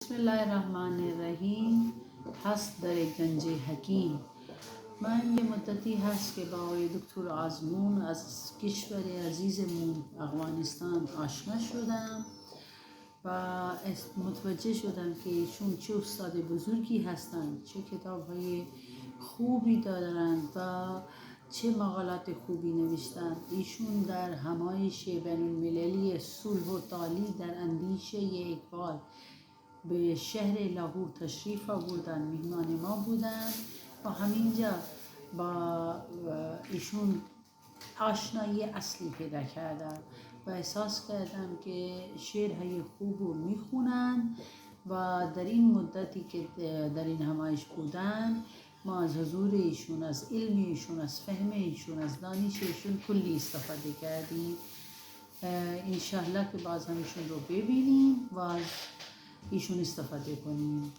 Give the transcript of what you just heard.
بسم هست در گنج حکیم. من یه مدتی هست که با آقای دکتر آزمون از کشور عزیزمون افغانستان آشنا شدم و متوجه شدم که ایشون چه استاد بزرگی هستند، چه کتاب های خوبی دارند و چه مقالات خوبی نوشتند. ایشون در همایش بین المللی صلح و تعالی در اندیشه اقبال به شهر لاهور تشریف آوردن، میهمان ما بودن و همینجا با ایشون آشنایی اصلی پیدا کردم و احساس کردم که شعرهای خوب رو میخونن و در این مدتی که در این همایش بودن ما از حضور ایشون، از علم ایشون، از فهم ایشون، از دانش ایشون کلی استفاده کردیم. انشاءالله که باز هم ایشون رو ببینیم و از ایشون استفاده کنیم.